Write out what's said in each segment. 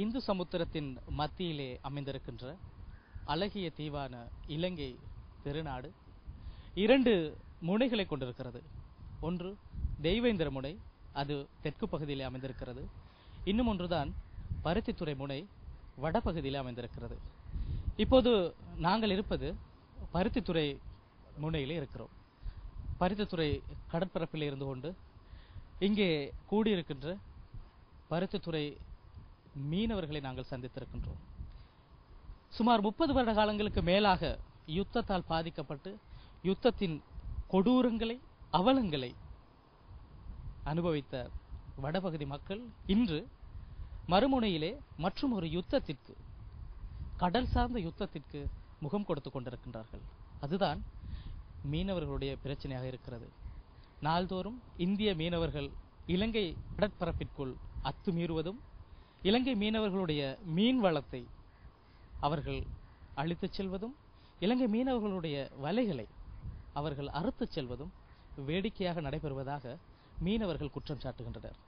இந்து சமுத்திரத்தின் மத்தியிலே அமைந்திருக்கின்ற அழகிய தீவான இலங்கை திருநாடு 2 முனைகளை கொண்டிருக்கிறது. ஒன்று தெய்வேந்திர முனை, அது தெற்கு பகுதியிலே அமைந்திருக்கிறது. இன்னும் ஒன்றுதான் பருத்தித்துறை முனை, வடபகுதியிலே அமைந்திருக்கிறது. இப்போது நாங்கள் இருப்பது பருத்தித்துறை முனையிலே இருக்கிறோம். பருத்தித்துறை கடற்பரப்பில் இருந்து கொண்டு இங்கே கூடியிருக்கின்ற பருத்தித்துறை மீனவர்களை நாங்கள் சந்தித்திருக்கின்றோம். சுமார் 30 வருட காலங்களுக்கு மேலாக யுத்தத்தால் பாதிக்கப்பட்டு யுத்தத்தின் கொடூரங்களை அவலங்களை அனுபவித்த வடபகுதி மக்கள் இன்று மறுமுனையிலே மற்றும் ஒரு யுத்தத்திற்கு, கடல் சார்ந்த யுத்தத்திற்கு முகம் கொடுத்து கொண்டிருக்கின்றார்கள். அதுதான் மீனவர்களுடைய பிரச்சனையாக இருக்கிறது. நாள்தோறும் இந்திய மீனவர்கள் இலங்கை கடற்பரப்பிற்குள் அத்துமீறுவதும், இலங்கை மீனவர்களுடைய மீன் வளத்தை அவர்கள் அழித்துச் செல்வதும், இலங்கை மீனவர்களுடைய வலைகளை அவர்கள் அறுத்துச் செல்வதும் வேடிக்கையாக நடைபெறுவதாக மீனவர்கள் குற்றம் சாட்டுகின்றனர்.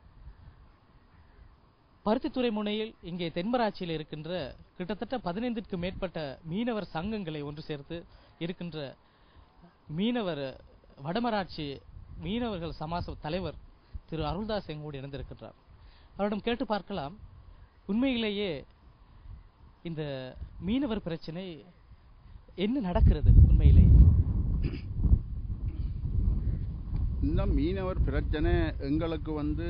பருத்தித்துறை முனையில் இங்கே தென்மராட்சியில் இருக்கின்ற கிட்டத்தட்ட 15க்கும் மேற்பட்ட மீனவர் சங்கங்களை ஒன்று சேர்த்து இருக்கின்ற மீனவர் வடமராட்சி மீனவர்கள் சமாச தலைவர் திரு அருள்தாஸ் எங்கோடு இணைந்திருக்கின்றார். அவரிடம் கேட்டு பார்க்கலாம், உண்மையிலேயே இந்த மீனவர் பிரச்சனை என்ன நடக்கிறது? உண்மையிலேயே இந்த மீனவர் பிரச்சனை எங்களுக்கு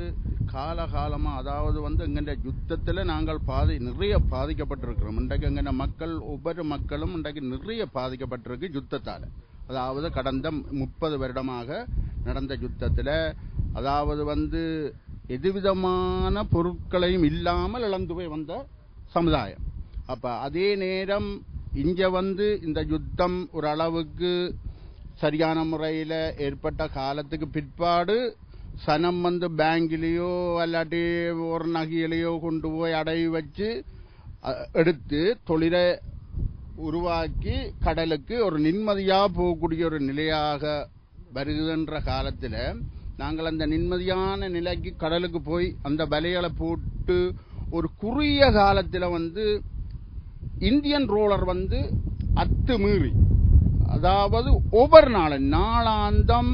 காலகாலமா, அதாவது எங்கண்ட யுத்தத்துல நாங்கள் நிறைய பாதிக்கப்பட்டிருக்கிறோம். இன்றைக்கு எங்கண்ட மக்கள், ஒவ்வொரு மக்களும் இன்றைக்கு நிறைய பாதிக்கப்பட்டிருக்கு யுத்தத்தால. அதாவது கடந்த 30 வருடமாக நடந்த யுத்தத்துல, அதாவது எதுவிதமான பொருட்களையும் இல்லாமல் இழந்து போய் வந்த சமுதாயம். அப்ப அதே நேரம் இங்க இந்த யுத்தம் ஒரு அளவுக்கு சரியான முறையில ஏற்பட்ட காலத்துக்கு பிற்பாடு சனம் பேங்கிலேயோ அல்லாட்டி ஒரு நகையிலையோ கொண்டு போய் அடை வச்சு எடுத்து தொழிலை உருவாக்கி கடலுக்கு ஒரு நிம்மதியா போகக்கூடிய ஒரு நிலையாக வருகின்ற காலத்துல நாங்கள் அந்த நிம்மதியான நிலைக்கு கடலுக்கு போய் அந்த வலைகளை போட்டு ஒரு குறுகிய காலத்துல இந்தியன் ரோலர் அத்துமீறி, அதாவது ஒவ்வொரு நாளாந்தம்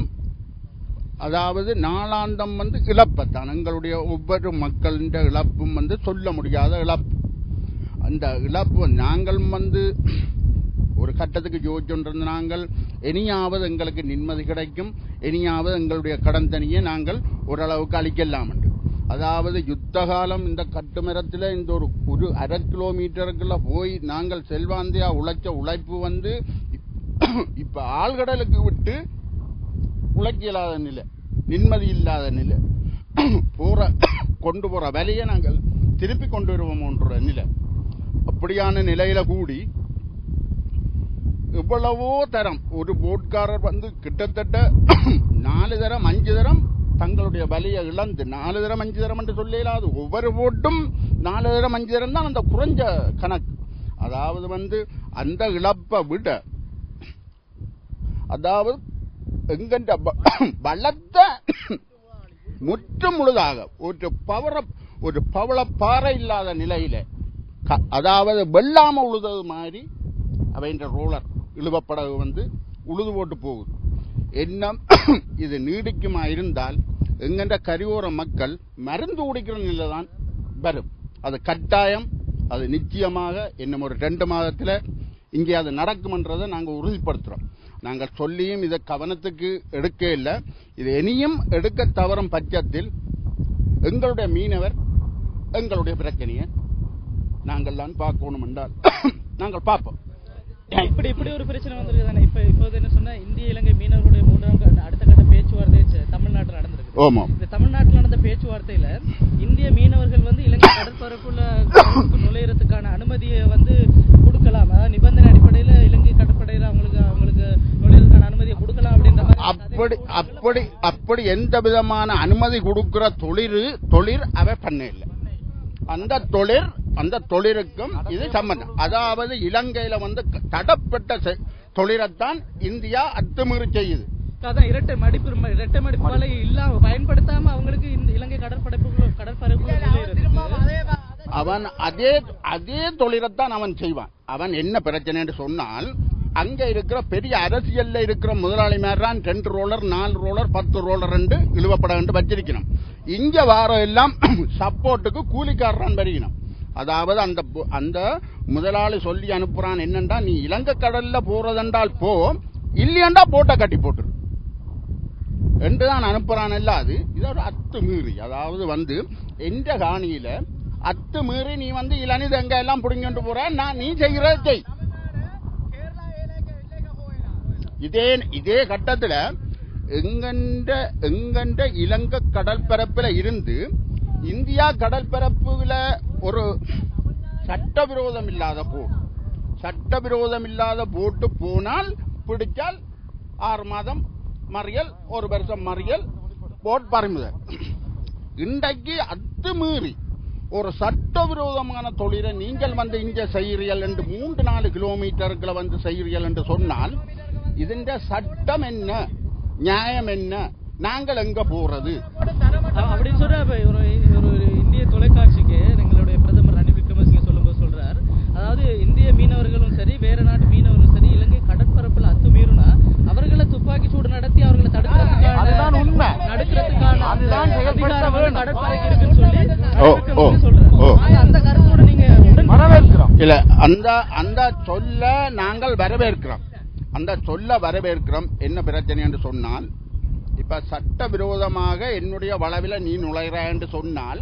இழப்பத்தான் எங்களுடைய ஒவ்வொரு மக்களின் இழப்பும் சொல்ல முடியாத இழப்பு. அந்த இழப்பு நாங்கள் ஒரு கட்டத்துக்கு யோசிச்சுட்டு நாங்கள் இனியாவது எங்களுக்கு நிம்மதி கிடைக்கும், இனியாவது எங்களுடைய கடன் தனியை நாங்கள் ஓரளவுக்கு அளிக்கலாம் என்று. அதாவது யுத்த காலம் இந்த கட்டுமரத்தில் இந்த ஒரு 1/2 கிலோமீட்டருக்குள்ள போய் நாங்கள் செல்வாந்தியா உழைச்ச உழைப்பு இப்ப ஆழ்கடலுக்கு விட்டு உழைக்க இல்லாத நிலை, நிம்மதி இல்லாத நிலை, கொண்டு போற வேலையை நாங்கள் திருப்பி கொண்டு வருவோம்ன்ற நிலை. அப்படியான நிலையில கூடி எவ்வளவோ தரம் ஒரு போட்காரர் கிட்டத்தட்ட 4 தரம் 5 தரம் தங்களுடைய வலையை இழந்து, 4 தரம் 5 தரம் என்று சொல்லலாது, ஒவ்வொரு போட்டும் 4 தரம் 5 தரம் தான் அந்த குறைஞ்ச கணக்கு. அதாவது அந்த இழப்பை விட, அதாவது எங்கண்ட வளத்தை முற்று முழுதாக ஒரு பவள பாறை இல்லாத நிலையில, அதாவது வெள்ளாம உழுதது மாதிரி அவைன்ற ரோலர் இழுவப்படகு உழுது போட்டு போகுது. என்ன இது நீடிக்குமா இருந்தால் எங்கென்ற கரையோர மக்கள் மருந்து குடிக்கிற நிலைதான் வரும். அது கட்டாயம், அது நிச்சயமாக இன்னும் ஒரு 2 மாதத்துல இங்கே அது நடக்கும்ன்றதை நாங்கள் உறுதிப்படுத்துறோம். நாங்கள் சொல்லியும் இதை கவனத்துக்கு எடுக்க இல்லை. இது இனியும் எடுக்க தவறும் பட்சத்தில் எங்களுடைய மீனவர் எங்களுடைய பிரச்சனையை நாங்கள் தான் பார்க்கணும் என்றால் நாங்கள் பார்ப்போம். இப்படி ஒரு பிரச்சனை வந்திருக்குதானே. இப்போது என்ன சொன்னா, இந்திய இலங்கை மீனவர்களுடைய 3ஆம் அடுத்த கட்ட பேச்சுவார்த்தை தமிழ்நாட்டில் நடந்திருக்கு. இந்த தமிழ்நாட்டில் நடந்த பேச்சுவார்த்தையில இந்திய மீனவர்கள் இலங்கை கடற்பரப்புள்ள நுழையறதுக்கான அனுமதியை கொடுக்கலாம், அதாவது நிபந்தனை அடிப்படையில இலங்கை கடற்படையில அவங்களுக்கு நுழையறதுக்கான அனுமதியை கொடுக்கலாம் அப்படின்ற அப்படி எந்த விதமான அனுமதி கொடுக்கிற தொழில் அவ பண்ண இல்லை. அந்த தொழிலுக்கும் இது சம்பந்தம். அதாவது இலங்கையில தடப்பட்ட தொழிலைத்தான் இந்தியா அத்துமீறி செய்யுது. அதான் இரட்டை மடிப்பு வலை இல்லாம பயன்படுத்தாம அவங்களுக்கு இலங்கை கடற்பரப்பு அவன் அதே தொழிலைத்தான் அவன் செய்வான். அவன் என்ன பிரச்சனை என்று சொன்னால், அங்க இருக்கிற பெரிய அரசியல்ல இருக்கிற முதலாளி மேறான் 2 ரோலர் 4 ரோலர் 10 ரோலர் என்று இழுவப்பட வேண்டும் வச்சிருக்கணும். இங்க வாரம் எல்லாம் சப்போர்ட்டுக்கு கூலிக்காரன் வருகணும். அதாவது அந்த முதலாளி சொல்லி அனுப்புறான் என்னண்டா, நீ இலங்கை கடல்ல போறதென்றால் போ, இல்லையண்டா போட்டை கட்டி போட்டுரு என்றுதான் அனுப்புறான். அது இதோட அத்துமீறி, அதாவது எந்த காணியில அத்துமீறி நீ இளநீ எங்க எல்லாம் புடிங்கிட்டு போற, நீ செய்கிற செய். இதே கட்டத்துல எங்கண்ட இலங்கை கடற்பரப்புல இருந்து இந்தியா கடற்பரப்புல ஒரு சட்டவிரோதம் இல்லாத போட்டு போனால் பிடிச்சால் 6 மாதம் மறியல், 1 வருஷம் மறியல், போட் பறிமுதல். இன்றைக்கு அத்துமீறி ஒரு சட்டவிரோதமான தொழிலை நீங்கள் இங்க செய்கிறீர்கள் என்று 3-4 கிலோமீட்டருக்குள்ள செய்கிறீர்கள் என்று சொன்னால், ഇതിന്റെ சட்டம் என்ன, நியாயம் என்ன, நாங்கள் எங்க போறது அப்படின்னு சொல்ற ஒரு இந்திய தொலைக்காட்சிக்கு எங்களுடைய பிரதமர் ரணில் விக்ரமசிங்கே சொல்லும்போது சொல்றார், அதாவது இந்திய மீனவர்களும் சரி வேற நாட்டு மீனவர்களும் சரி இலங்கை கடற்பரப்புல அத்துமீறினா அவர்களை துப்பாக்கி சூடு நடத்தி அவர்களை தடுக்கிறதுக்கான கடற்படைக்கு இருக்குன்னு சொல்லி அந்த கருத்தோட நீங்க வரவேற்கிறோம். இல்ல, அந்த சொல்ல நாங்கள் வரவேற்கிறோம். என்ன பிரச்சனை என்று சொன்னால், இப்ப சட்டவிரோதமாக என்னுடைய வளவில நீ நுழைகிறாய் என்று சொன்னால்,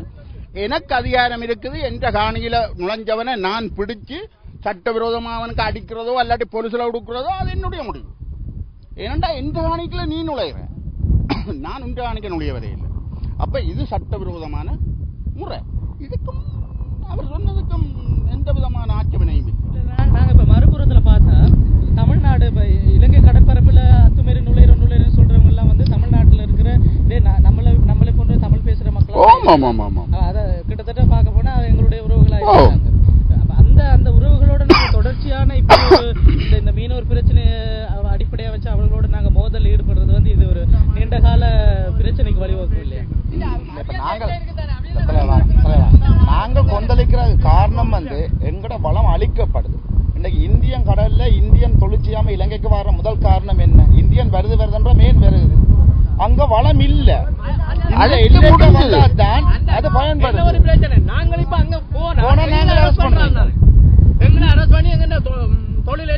எனக்கு அதிகாரம் இருக்குது. என்ற காணியில நுழைஞ்சவனை நான் பிடிச்சு சட்டவிரோதமாக அவனுக்கு அடிக்கிறதோ அல்லாட்டி பொலிசில கொடுக்கிறதோ அது என்னுடைய முடிவு. ஏனண்டா எந்த காணிக்குள்ள நீ நுழைகிற, நான் உன்ற காணிக்க நுழையவரே இல்லை. அப்ப இது சட்டவிரோதமான முறை. இதுக்கும் அவர் சொன்னதுக்கும் எந்த விதமான ஆட்சேபனையும் இல்லை. நாங்க இப்ப மறுபுறத்துல பார்த்தா தமிழ்நாடு இலங்கை கடற்பரப்புல அத்துமீறி நுழையிற சொல்றவங்க எல்லாம் தமிழ்நாட்டுல இருக்கிற நம்மளை போன்ற தமிழ் பேசுற மக்கள் அத கிட்டத்தட்ட பார்க்க போனா எங்களுடைய உறவுகளாக அந்த உறவுகளோட நாங்க தொடர்ச்சியான இப்ப இந்த மீனவர் பிரச்சனை அடிப்படையா வச்சு அவர்களோட நாங்க மோதல் ஈடுபடுறது இது ஒரு நீண்ட கால பிரச்சனைக்கு வழிவகுக்கும் இல்லையா? நாங்க கொந்தளிக்கிற காரணம் எங்கட வளம் அழிக்கப்படுது. இன்னைக்கு இந்தியன் கடல்ல இந்தியன் தொழிற்சியாம இலங்கைக்கு வர முதல் காரணம் என்ன? இந்தியன் வருதுன்ற மெயின் வருது. அங்க வளம் இல்ல, அது பயன்படுது.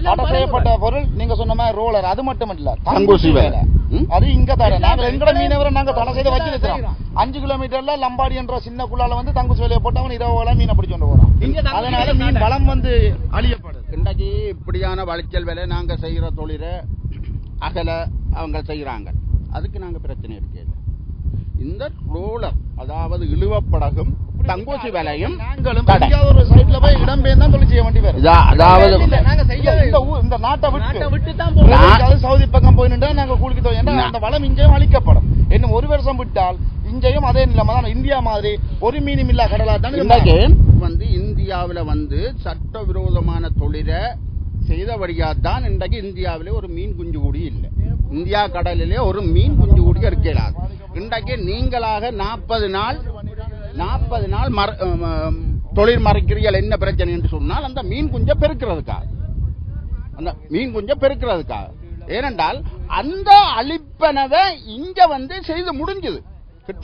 தடை செய்யப்பட்ட பொருள் நீங்க சொன்ன மாதிரி ரோலர், அது மட்டும் இல்ல தங்குசி வேலை, அது இங்க தடை. நாங்க எங்கட மீனவரை நாங்க தடை செய்து வச்சிருக்கிறோம். 5 கிலோமீட்டர்ல லம்பாடி என்ற சின்ன குள்ளால தங்குசி வேலையை போட்டு அவன் 20 மீனை பிடிச்சோண்டு போறான். அதனால மீன் வளம் அழியப்படுது. இன்றைக்கு இப்படியான வளைச்சல் வேலை நாங்க செய்யற தொழிலை அகல அவங்க செய்யறாங்க, அதுக்கு நாங்க பிரச்சனை இருக்கல. இந்த ரோலர் அதாவது இழுவப்படகும் தங்கூசி வேலையும் ஒரு சைட்ல போய் இடம்பெயர்ந்து தொழில் செய்ய வேண்டி வரும். அதாவது இந்த நாட்டை விட்டு சவுதி பக்கம் போய் நின்றா நாங்க கூலிக்கு தோணும். அந்த வளம் இங்கேயும் அழிக்கப்படும். இன்னும் 1 வருஷம் விட்டால் இங்கேயும் அதே நிலைமை தான். இந்தியா மாதிரி ஒரு மீனும் இல்லா கடலா தான் இந்தியாவில சட்டவிரோதமான தொழிலை செய்தபடியாதான் இன்றைக்கு இந்தியாவிலே ஒரு மீன் குஞ்சு கூடி இல்லை. இந்தியா கடலிலே ஒரு மீன் குஞ்சு கூடி இருக்கலாம். இன்றைக்கு நீங்களாக 40 நாள் தொழில் மறைக்கிறீர்கள். என்ன பிரச்சனை என்று சொன்னால் அந்த மீன் குஞ்ச பெருக்கிறதுக்காக. ஏனென்றால் அந்த அழிப்பனவை இங்க செய்து முடிஞ்சது, கிட்ட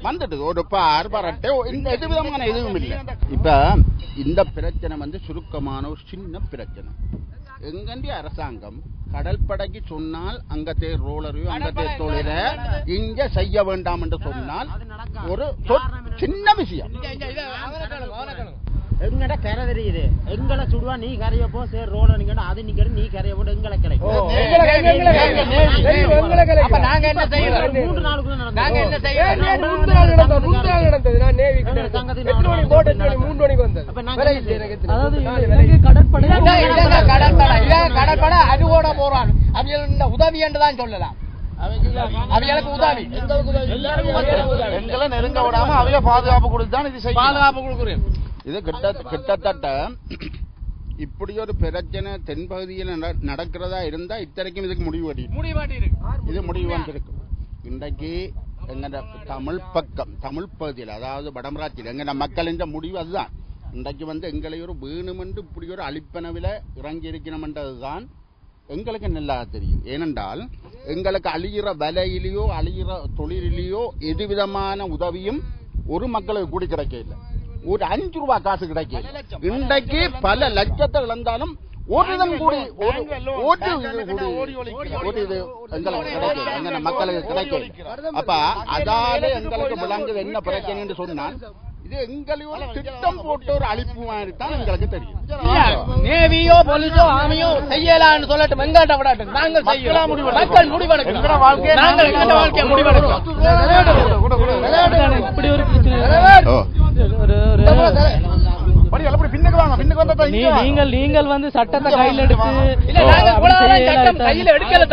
வந்துட்டு ஒரு பார்பரட்டை எது விதமான எதுவும் இல்லை. இப்ப இந்த பிரச்சனை சுருக்கமான ஒரு சின்ன பிரச்சனை. எங்கண்டிய அரசாங்கம் கடற்படைக்கு சொன்னால் அங்கத்தே ரோலரையோ அங்கத்தே தொழில இங்க செய்ய வேண்டாம் என்று சொன்னால் ஒரு சின்ன விஷயம். எங்கட கரை தெரியுது, எங்களை சுடுவா நீ கரைய போ, சரி ரோல நீங்க அது நீ கரைய போட்டு எங்களை கிடைக்கும். நாங்க என்ன செய்யறோம்? 3 நாளுக்குள்ள நடந்தது. கடற்படை அருவோட போறான். அவங்க உதவி என்றுதான் சொல்லலாம். எங்களை நெருங்க விடாம அவங்க பாதுகாப்பு கொடுத்துதான் இது செய்ய பாதுகாப்பு கொடுக்குறேன். இது கிட்டத்தட்ட இப்படி ஒரு பிரச்சனை தென்பகுதியில் நடக்கிறதா இருந்தா இத்தனைக்கும் இதுக்கு முடிவு வந்திருக்கும். இன்றைக்கு எங்க தமிழ் பக்கம் தமிழ் பகுதியில் அதாவது வடமராட்சியில் எங்க மக்களின் முடிவு அதுதான். இன்றைக்கு எங்களை ஒரு வேணுமென்று இப்படி ஒரு அழிப்பனவில இறங்கி இருக்கணும்ன்றதுதான் எங்களுக்கு நல்லா தெரியும். ஏனென்றால் எங்களுக்கு அழிகிற விலையிலேயோ அழிகிற தொழிலிலேயோ எது விதமான உதவியும் ஒரு மக்களுக்கு கூடி கிடைக்க இல்லை. ஒரு 5 ரூபாய் காசு கிடைக்க இன்றைக்கு பல லட்சத்தை இழந்தாலும் ஓட்டுதன் கூடி ஓட்டு இது எங்களுக்கு கிடைக்கும், எங்க மக்களுக்கு கிடைக்கும். அப்ப அதால எங்களுக்கு விளங்குது என்ன பிரச்சனை சொன்னால் இது எங்களையோட திட்டம் போட்டு ஒரு அழிப்பு மாதிரி தான் எங்களுக்கு தெரியும். நேவியோ போலீஸோ ஆமையோ செய்யலான்னு சொல்லட்டும், வெங்காட்ட விடாட்டும், நாங்கள் செய்யலாம், மக்கள் முடிவெடுக்கணும், நாங்கள் எங்க வாழ்க்கையை முடிவெடுக்கணும். இப்படி ஒரு நீங்கள் சட்டத்தை கையில் எடுத்து கையில் எடுக்கல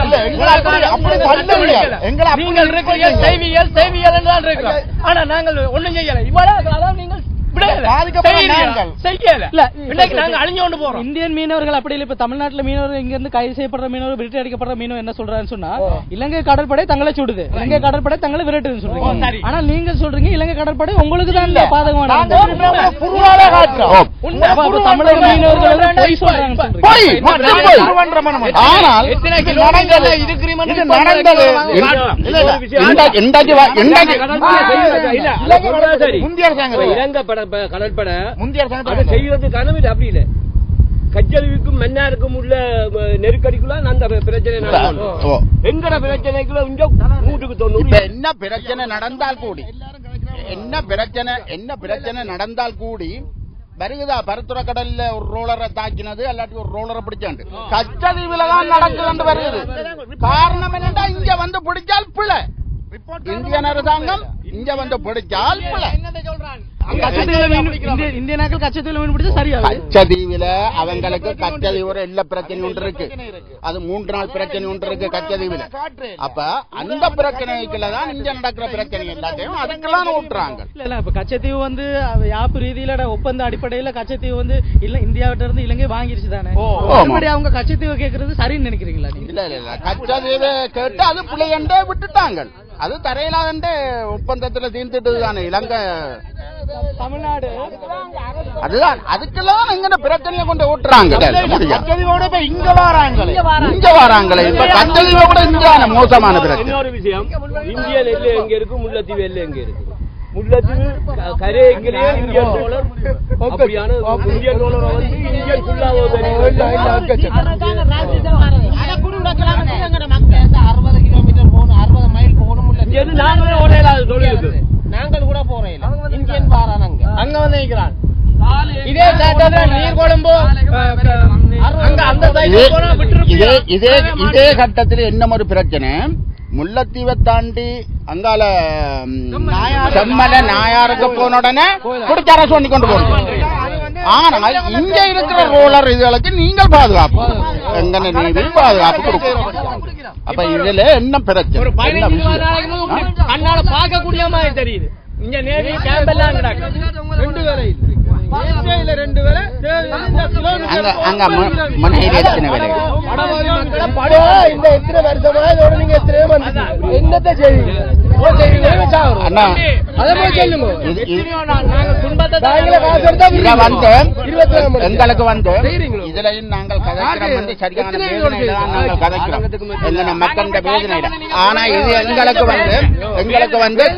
செய்வியல் என்றால் இருக்கிறோம். ஆனா நாங்கள் ஒண்ணும் செய்யல. இவ்வளவு நீங்கள் இந்தியன் மீனவர்கள் அப்படி இல்ல. இப்ப தமிழ்நாட்டுல மீனவர்கள் இங்க இருந்து கைது செய்யப்படுற மீனவர் விரட்டி அடிக்கப்படுற மீனவர் என்ன சொல்றாருன்னு சொன்னா இலங்கை கடற்படை தங்களை சுடுது, இலங்கை கடற்படை தங்களை விரட்டுன்னு சொல்றீங்க. ஆனா நீங்க சொல்றீங்க இலங்கை கடற்படை உங்களுக்கு தான் இல்ல பாதகமான தமிழக மீனவர்கள் பொய் சொல்றாங்க. கடற்படை செய்வது கனவு அப்படி இல்லை. கச்சதீவுக்கும் மன்னாருக்கும் உள்ள நெருக்கடிக்குள்ள அந்த பிரச்சனை எங்கட பிரச்சனைக்குள்ள நூற்றுக்கு 90 என்ன பிரச்சனை நடந்தால் கூடி வருகுதா பருத்துறை கடல்ல ஒரு ரோலரை தாக்கினது அல்லாட்டி ஒரு ரோலரை பிடிச்சாண்டு கச்சதீவுல தான் நடக்குது வருது. காரணம் என்னன்னா இங்க வந்து பிடிச்சால் பிள்ளை இந்தியன் அரசாங்கம் இங்க வந்து பிடிச்சால் கச்சதீவுல அவங்களுக்கு கச்சதீவுல எல்லா பிரச்சனை ஒன்று இருக்கு. அது 3 நாள் பிரச்சனை ஒன்று இருக்கு கச்சதீவுல. அப்ப அந்த பிரச்சனைக்குள்ளதான் இங்க நடக்கிற பிரச்சனை எல்லாத்தையும் அதுக்கெல்லாம் ஓட்டுறாங்க. இல்ல இப்ப கச்சதீவு யாப்பு ரீதியில ஒப்பந்த அடிப்படையில கச்சதீவு இல்ல இந்தியாவிட்ட இருந்து இலங்கை வாங்கிருச்சு தானே. அவங்க கச்சதீவு கேட்கறது சரின்னு நினைக்கிறீங்களா? இல்ல இல்ல கச்சதீவு கேட்டு அது பிள்ளையண்டே விட்டுட்டாங்க. அது தரையிலாத ஒப்பந்தத்துல தீர்ந்துட்டு தானே இலங்கை தமிழ்நாடு. அதுதான் அதுக்கெல்லாம் எங்க பிரச்சனையை கொண்டு ஓட்டுறாங்க. இங்க வராங்களே இப்ப கச்சதீவை கூட இந்தியான மோசமான பிரச்சனை. இன்னொரு விஷயம், இந்தியன் எல்லை எங்க இருக்கு, முல்லைத்தீவு எல்லை எங்க இருக்கு? முல்லைத்தீவு கரை எங்கிலே இந்தியன் டாலர் அப்படியான இந்தியன் டாலர் இந்தியன் ஃபுல்லாவோ நாங்களே ஓடையிலாது தொழிலுக்கு நாங்கள் கூட போறோம். இந்தியன் பாராங்க அங்க வந்து நிற்கிறான். இதே நீர் குழம்பு இதே கட்டத்தில் என்ன ஒரு பிரச்சனை, முல்லைத்தீவை தாண்டி அங்கால செம்மல நாயாருக்கு போன உடனே குடிச்ச அரசு பண்ணி கொண்டு போறோம். ஆனால் இங்க இருக்கிற ரோலர் இதுகளுக்கு நீங்கள் பாதுகாப்பு எங்க நீதி பாதுகாப்பு கொடுக்கணும். அப்ப இதுல என்ன பிரச்சனை கண்ணால பார்க்கக்கூடிய மாதிரி தெரியுது. இங்க நேவி கேம்ப் எல்லாம் ரெண்டு வேலை அங்க மனைவி எத்தனை வேலை எத்தனை வருஷமா இதோட நீங்க என்னத்தை செய்வீங்க? எங்களுக்கு இதுலயும் நாங்கள் கதைக்கிறோம் சரியான நாங்கள் கதைக்கிறோம் எங்க மக்கள் வேதனையில. ஆனா இது எங்களுக்கு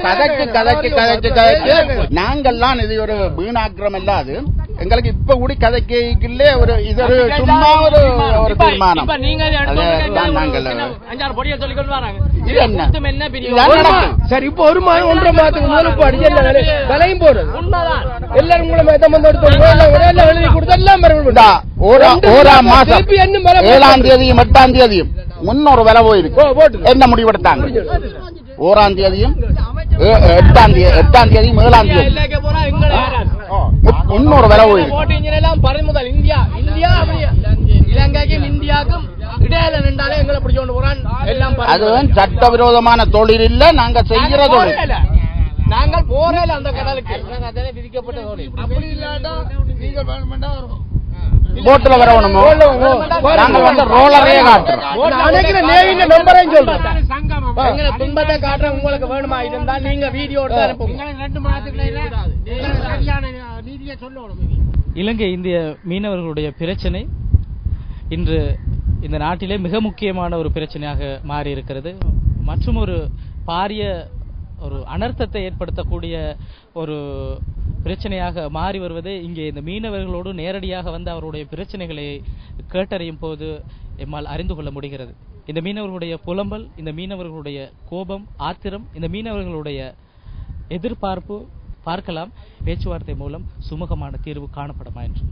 கதைச்சு கதைச்சு கதைச்சு கதைச்சு நாங்கள்லாம் இது ஒரு வீணாக்கிரம் இல்லாது எங்களுக்கு இப்ப கூடி கதைக்கே ஒரு இது ஒரு சும்மா ஒரு தீர்மானம். சரி இப்ப ஒரு மாதம் 1.5 மாதத்துக்கு முதல் அடிச்சு விலையும் போறது எல்லாரும் எழுதி கொடுத்து எல்லாம் 7ஆம் தேதியும் 8ஆம் தேதியும் முன்னொரு விலை போயிருக்கு. என்ன முடிவெடுத்தாங்க? 1ஆம் தேதியும் 8ஆம் தேதியும் 7ஆம் தேதி முன்னொரு விலை போயிருக்கு. இலங்கைக்கும் இந்தியாவுக்கும் இடையில நின்றாலே எங்களை பிடிச்சு கொண்டு போறான். எல்லாம் அதுவும் சட்டவிரோதமான தொழில் இல்ல, நாங்க செய்கிற தொழில். நாங்கள் போறேன் அந்த கடலுக்கு விதிக்கப்பட்ட தொழில். அப்படி இல்லாட்டா போட்டுல வரணுமோ நாங்கள் ரோலரே காட்டுறோம். நேவின் நம்பரையும் சொல்றோம். எங்களை துன்பத்தை காட்டுற உங்களுக்கு வேணுமா இருந்தா நீங்க வீடியோ எடுத்து அனுப்புங்க. 2 மாதத்துக்குள்ள சரியான நீதியை சொல்லணும். இலங்கை இந்திய மீனவர்களுடைய பிரச்சனை இன்று இந்த நாட்டிலே மிக முக்கியமான ஒரு பிரச்சனையாக மாறி இருக்கிறது. மற்றும் ஒரு பாரிய ஒரு அனர்த்தத்தை ஏற்படுத்தக்கூடிய ஒரு பிரச்சனையாக மாறி வருவது இங்கே இந்த மீனவர்களோடு நேரடியாக வந்து அவருடைய பிரச்சனைகளை கேட்டறியும் போது எம்மால் அறிந்து கொள்ள முடிகிறது. இந்த மீனவர்களுடைய புலம்பல், இந்த மீனவர்களுடைய கோபம், ஆத்திரம், இந்த மீனவர்களுடைய எதிர்பார்ப்பு பார்க்கலாம் பேச்சுவார்த்தை மூலம் சுமூகமான தீர்வு காணப்படுமா என்று.